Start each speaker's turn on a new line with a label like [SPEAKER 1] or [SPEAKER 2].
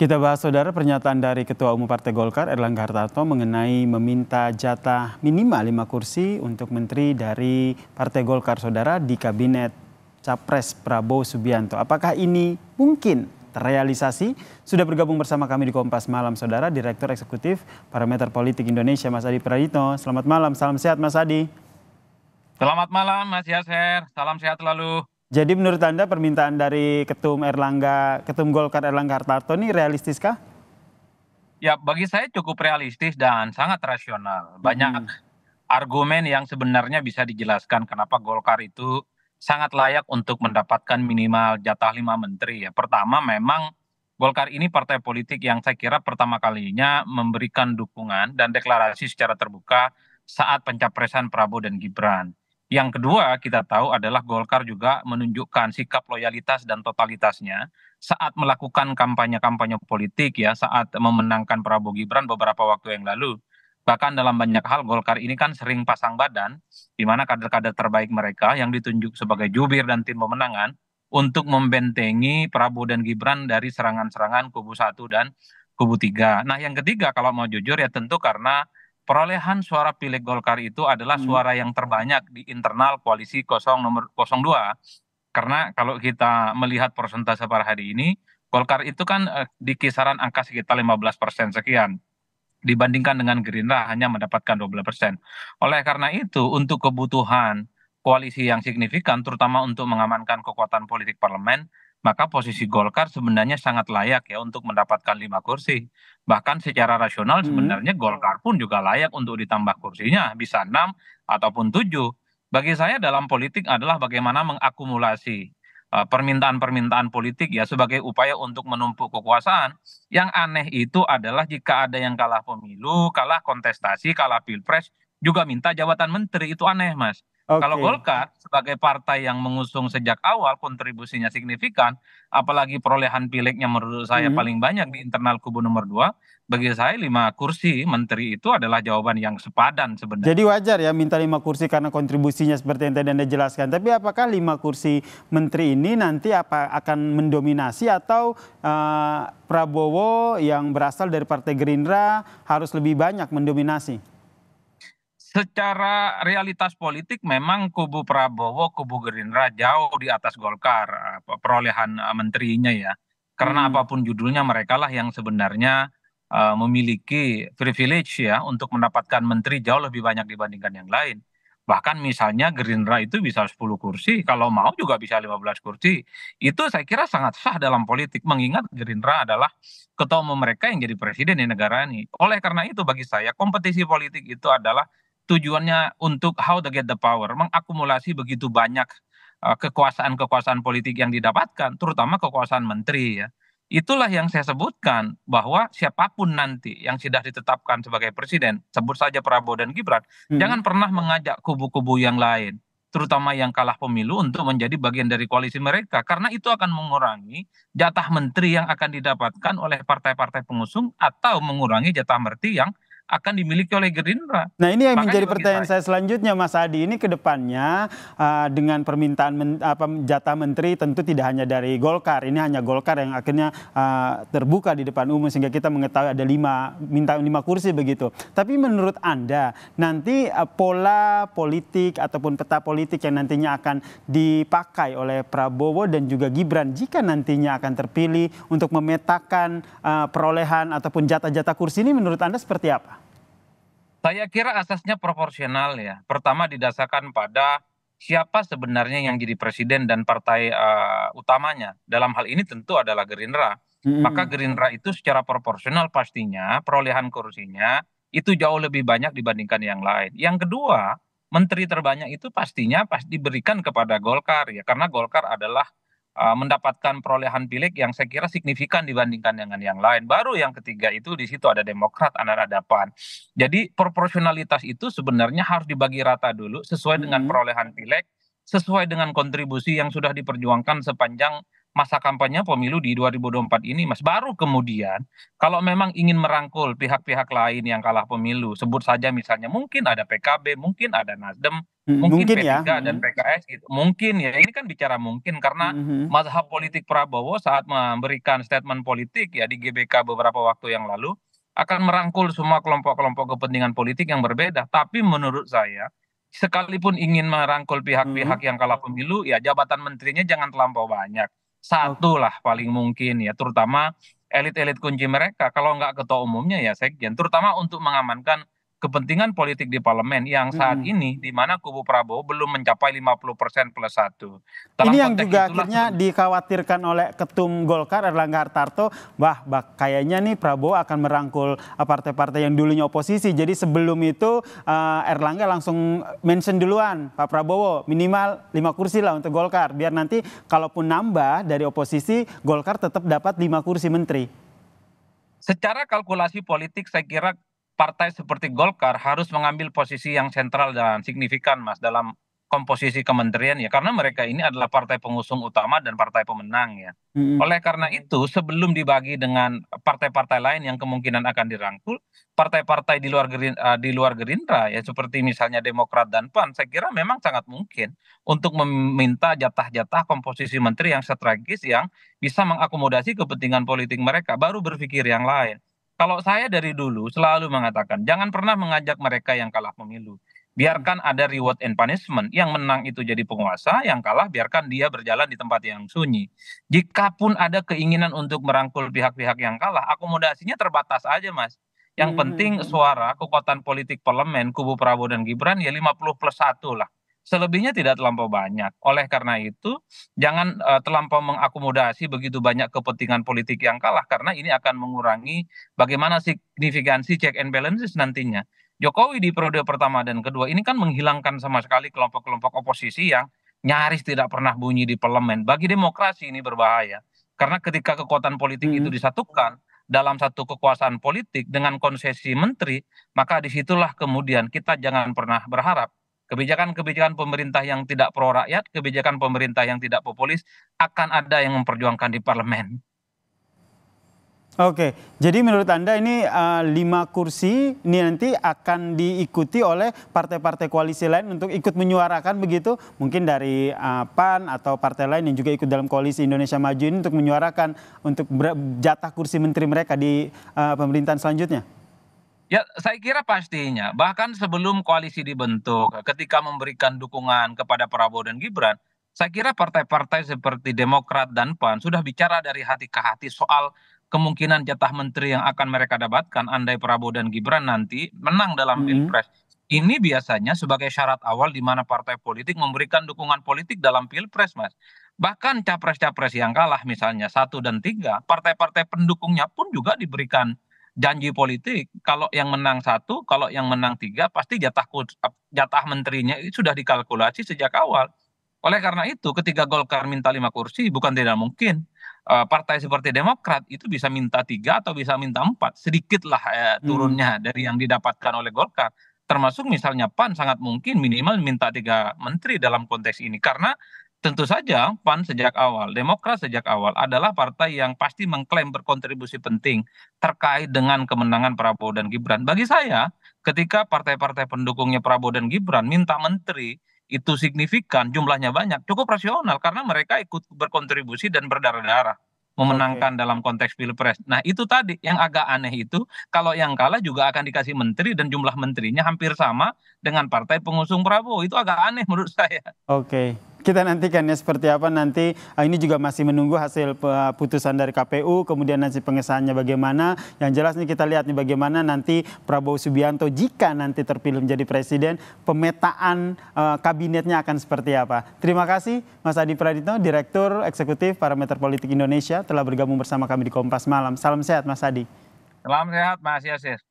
[SPEAKER 1] Kita bahas saudara pernyataan dari Ketua Umum Partai Golkar Erlangga Hartarto mengenai meminta jatah minimal 5 kursi untuk menteri dari Partai Golkar saudara di Kabinet Capres Prabowo Subianto. Apakah ini mungkin terrealisasi? Sudah bergabung bersama kami di Kompas Malam saudara Direktur Eksekutif Parameter Politik Indonesia Mas Adi Prayitno. Selamat malam, salam sehat Mas Adi.
[SPEAKER 2] Selamat malam Mas Yaser, salam sehat selalu.
[SPEAKER 1] Jadi menurut Anda permintaan dari Ketum Golkar Erlangga Hartarto ini realistiskah?
[SPEAKER 2] Ya, bagi saya cukup realistis dan sangat rasional. Banyak
[SPEAKER 1] Mm-mm.
[SPEAKER 2] argumen yang sebenarnya bisa dijelaskan kenapa Golkar itu sangat layak untuk mendapatkan minimal jatah 5 menteri. Ya, pertama memang Golkar ini partai politik yang saya kira pertama kalinya memberikan dukungan dan deklarasi secara terbuka saat pencapresan Prabowo dan Gibran. Yang kedua, kita tahu adalah Golkar juga menunjukkan sikap loyalitas dan totalitasnya saat melakukan kampanye-kampanye politik ya, saat memenangkan Prabowo Gibran beberapa waktu yang lalu. Bahkan dalam banyak hal Golkar ini kan sering pasang badan, di mana kader-kader terbaik mereka yang ditunjuk sebagai jubir dan tim pemenangan untuk membentengi Prabowo dan Gibran dari serangan-serangan kubu 1 dan kubu 3. Nah yang ketiga kalau mau jujur ya tentu karena perolehan suara pileg Golkar itu adalah
[SPEAKER 1] Mm.
[SPEAKER 2] suara yang terbanyak di internal koalisi 0 nomor 02. Karena kalau kita melihat persentase per hari ini, Golkar itu kan di kisaran angka sekitar 15% sekian dibandingkan dengan Gerindra hanya mendapatkan 12%. Oleh karena itu, untuk kebutuhan koalisi yang signifikan, terutama untuk mengamankan kekuatan politik parlemen, maka posisi Golkar sebenarnya sangat layak ya untuk mendapatkan 5 kursi. Bahkan secara rasional
[SPEAKER 1] Mm.
[SPEAKER 2] sebenarnya Golkar pun juga layak untuk ditambah kursinya, bisa 6 ataupun 7. Bagi saya dalam politik adalah bagaimana mengakumulasi permintaan-permintaan politik ya sebagai upaya untuk menumpuk kekuasaan. Yang aneh itu adalah jika ada yang kalah pemilu, kalah kontestasi, kalah pilpres, juga minta jabatan menteri. Itu aneh, Mas. Kalau
[SPEAKER 1] Oke.
[SPEAKER 2] Golkar sebagai partai yang mengusung sejak awal kontribusinya signifikan, apalagi perolehan pileknya menurut saya
[SPEAKER 1] Mm.
[SPEAKER 2] paling banyak di internal kubu nomor 2, bagi saya 5 kursi menteri itu adalah jawaban yang sepadan
[SPEAKER 1] Jadi
[SPEAKER 2] sebenarnya.
[SPEAKER 1] wajar ya minta 5 kursi karena kontribusinya seperti yang tadi Anda jelaskan. Tapi apakah 5 kursi menteri ini nanti akan mendominasi atau Prabowo yang berasal dari Partai Gerindra harus lebih banyak mendominasi?
[SPEAKER 2] Secara realitas politik memang kubu Prabowo, kubu Gerindra jauh di atas Golkar perolehan menterinya ya. Karena
[SPEAKER 1] Hmm.
[SPEAKER 2] apapun judulnya mereka lah yang sebenarnya memiliki privilege ya untuk mendapatkan menteri jauh lebih banyak dibandingkan yang lain. Bahkan misalnya Gerindra itu bisa 10 kursi, kalau mau juga bisa 15 kursi. Itu saya kira sangat sah dalam politik, mengingat Gerindra adalah ketua umum mereka yang jadi presiden di negara ini. Oleh karena itu bagi saya kompetisi politik itu adalah tujuannya untuk how to get the power, mengakumulasi begitu banyak kekuasaan-kekuasaan politik yang didapatkan, terutama kekuasaan menteri ya. Itulah yang saya sebutkan bahwa siapapun nanti yang sudah ditetapkan sebagai presiden, sebut saja Prabowo dan Gibran,
[SPEAKER 1] Hmm.
[SPEAKER 2] jangan pernah mengajak kubu-kubu yang lain, terutama yang kalah pemilu untuk menjadi bagian dari koalisi mereka, karena itu akan mengurangi jatah menteri yang akan didapatkan oleh partai-partai pengusung atau mengurangi jatah menteri yang akan dimiliki oleh Gerindra.
[SPEAKER 1] Nah ini yang
[SPEAKER 2] Makanya
[SPEAKER 1] menjadi
[SPEAKER 2] bagi
[SPEAKER 1] pertanyaan
[SPEAKER 2] saya,
[SPEAKER 1] saya selanjutnya Mas Adi, ini ke depannya dengan permintaan jatah menteri tentu tidak hanya dari Golkar, ini hanya Golkar yang akhirnya terbuka di depan umum sehingga kita mengetahui ada minta 5 kursi begitu. Tapi menurut Anda nanti pola politik ataupun peta politik yang nantinya akan dipakai oleh Prabowo dan juga Gibran jika nantinya akan terpilih untuk memetakan perolehan ataupun jatah-jatah kursi ini menurut Anda seperti apa?
[SPEAKER 2] saya kira asasnya proporsional ya. Pertama didasarkan pada siapa sebenarnya yang jadi presiden dan partai utamanya. Dalam hal ini tentu adalah Gerindra. Maka
[SPEAKER 1] Mm-mm.
[SPEAKER 2] Gerindra itu secara proporsional pastinya perolehan kursinya itu jauh lebih banyak dibandingkan yang lain. Yang kedua, menteri terbanyak itu pastinya pasti diberikan kepada Golkar ya, karena Golkar adalah mendapatkan perolehan pileg yang saya kira signifikan dibandingkan dengan yang lain. Baru yang ketiga itu di situ ada Demokrat, ada PAN. Jadi proporsionalitas itu sebenarnya harus dibagi rata dulu sesuai dengan
[SPEAKER 1] Mm-mm.
[SPEAKER 2] perolehan pileg, sesuai dengan kontribusi yang sudah diperjuangkan sepanjang masa kampanye pemilu di 2024 ini, Mas. Baru kemudian kalau memang ingin merangkul pihak-pihak lain yang kalah pemilu, sebut saja misalnya mungkin ada PKB, mungkin ada Nasdem, mungkin
[SPEAKER 1] Mungkin ya.
[SPEAKER 2] P3 dan PKS gitu. Mungkin ya, ini kan bicara mungkin karena
[SPEAKER 1] Mhm.
[SPEAKER 2] mazhab politik Prabowo saat memberikan statement politik ya di GBK beberapa waktu yang lalu akan merangkul semua kelompok-kelompok kepentingan politik yang berbeda. Tapi menurut saya, sekalipun ingin merangkul
[SPEAKER 1] Mhm.
[SPEAKER 2] pihak-pihak yang kalah pemilu, ya jabatan menterinya jangan terlampau banyak.
[SPEAKER 1] Ok.
[SPEAKER 2] Satu lah paling mungkin ya, terutama elit-elit kunci mereka. Kalau nggak ketua umumnya ya sekjen, terutama untuk mengamankan kepentingan politik di parlemen yang saat
[SPEAKER 1] Mhm.
[SPEAKER 2] ini di mana kubu Prabowo belum mencapai 50% plus satu. Dalam
[SPEAKER 1] Ini yang
[SPEAKER 2] konteks
[SPEAKER 1] juga
[SPEAKER 2] itulah
[SPEAKER 1] akhirnya
[SPEAKER 2] sebenarnya.
[SPEAKER 1] dikhawatirkan oleh Ketum Golkar Erlangga Hartarto, kayaknya nih Prabowo akan merangkul partai-partai yang dulunya oposisi. Jadi sebelum itu Erlangga langsung mention duluan, Pak Prabowo minimal 5 kursi lah untuk Golkar. Biar nanti kalaupun nambah dari oposisi, Golkar tetap dapat 5 kursi menteri.
[SPEAKER 2] Secara kalkulasi politik saya kira partai seperti Golkar harus mengambil posisi yang sentral dan signifikan Mas dalam komposisi kementerian ya karena mereka ini adalah partai pengusung utama dan partai pemenang ya.
[SPEAKER 1] Mhm.
[SPEAKER 2] Oleh karena itu sebelum dibagi dengan partai-partai lain yang kemungkinan akan dirangkul, partai-partai di luar Gerindra ya seperti misalnya Demokrat dan PAN saya kira memang sangat mungkin untuk meminta jatah-jatah komposisi menteri yang strategis yang bisa mengakomodasi kepentingan politik mereka, baru berpikir yang lain. Kalau saya dari dulu selalu mengatakan, jangan pernah mengajak mereka yang kalah pemilu. Biarkan ada reward and punishment. Yang menang itu jadi penguasa, yang kalah biarkan dia berjalan di tempat yang sunyi. Jikapun ada keinginan untuk merangkul pihak-pihak yang kalah, akomodasinya terbatas aja, Mas. Yang penting
[SPEAKER 1] Mhm.
[SPEAKER 2] suara, kekuatan politik parlemen, kubu Prabowo dan Gibran ya 50 plus 1 lah. Selebihnya tidak terlampau banyak. Oleh karena itu, jangan terlampau mengakomodasi begitu banyak kepentingan politik yang kalah karena ini akan mengurangi bagaimana signifikansi check and balances nantinya. Jokowi di periode pertama dan kedua ini kan menghilangkan sama sekali kelompok-kelompok oposisi yang nyaris tidak pernah bunyi di parlemen. Bagi demokrasi ini berbahaya. Karena ketika kekuatan politik itu
[SPEAKER 1] Mhm.
[SPEAKER 2] disatukan dalam satu kekuasaan politik dengan konsesi menteri, maka disitulah kemudian kita jangan pernah berharap kebijakan-kebijakan pemerintah yang tidak pro rakyat, kebijakan pemerintah yang tidak populis akan ada yang memperjuangkan di parlemen.
[SPEAKER 1] Oke, jadi menurut Anda ini 5 kursi ini nanti akan diikuti oleh partai-partai koalisi lain untuk ikut menyuarakan begitu? Mungkin dari PAN atau partai lain yang juga ikut dalam koalisi Indonesia Maju ini untuk menyuarakan untuk jatah kursi menteri mereka di pemerintahan selanjutnya?
[SPEAKER 2] Ya, saya kira pastinya. Bahkan sebelum koalisi dibentuk, ketika memberikan dukungan kepada Prabowo dan Gibran, saya kira partai-partai seperti Demokrat dan PAN sudah bicara dari hati ke hati soal kemungkinan jatah menteri yang akan mereka dapatkan andai Prabowo dan Gibran nanti menang dalam
[SPEAKER 1] Mhm.
[SPEAKER 2] Pilpres. Ini biasanya sebagai syarat awal di mana partai politik memberikan dukungan politik dalam Pilpres, Mas. Bahkan capres-capres yang kalah misalnya 1 dan 3, partai-partai pendukungnya pun juga diberikan janji politik kalau yang menang 1, kalau yang menang 3 pasti jatah menterinya itu sudah dikalkulasi sejak awal. Oleh karena itu ketika Golkar minta 5 kursi bukan tidak mungkin partai seperti Demokrat itu bisa minta 3 atau bisa minta 4, sedikitlah
[SPEAKER 1] Mhm.
[SPEAKER 2] turunnya dari yang didapatkan oleh Golkar. Termasuk misalnya PAN sangat mungkin minimal minta 3 menteri dalam konteks ini karena tentu saja PAN sejak awal, Demokrat sejak awal adalah partai yang pasti mengklaim berkontribusi penting terkait dengan kemenangan Prabowo dan Gibran. Bagi saya, ketika partai-partai pendukungnya Prabowo dan Gibran minta menteri itu signifikan, jumlahnya banyak, cukup rasional karena mereka ikut berkontribusi dan berdarah-darah
[SPEAKER 1] Oke.
[SPEAKER 2] memenangkan dalam konteks Pilpres. Nah, itu tadi yang agak aneh itu kalau yang kalah juga akan dikasih menteri dan jumlah menterinya hampir sama dengan partai pengusung Prabowo. Itu agak aneh menurut saya.
[SPEAKER 1] Oke, kita nantikan ya seperti apa nanti. Ini juga masih menunggu hasil putusan dari KPU, kemudian nanti pengesahannya bagaimana. Yang jelas nih kita lihat nih bagaimana nanti Prabowo Subianto jika nanti terpilih menjadi presiden, pemetaan kabinetnya akan seperti apa. Terima kasih Mas Adi Praditno, Direktur Eksekutif Parameter Politik Indonesia telah bergabung bersama kami di Kompas Malam. Salam sehat Mas Adi.
[SPEAKER 2] Salam sehat, Mas Yasir.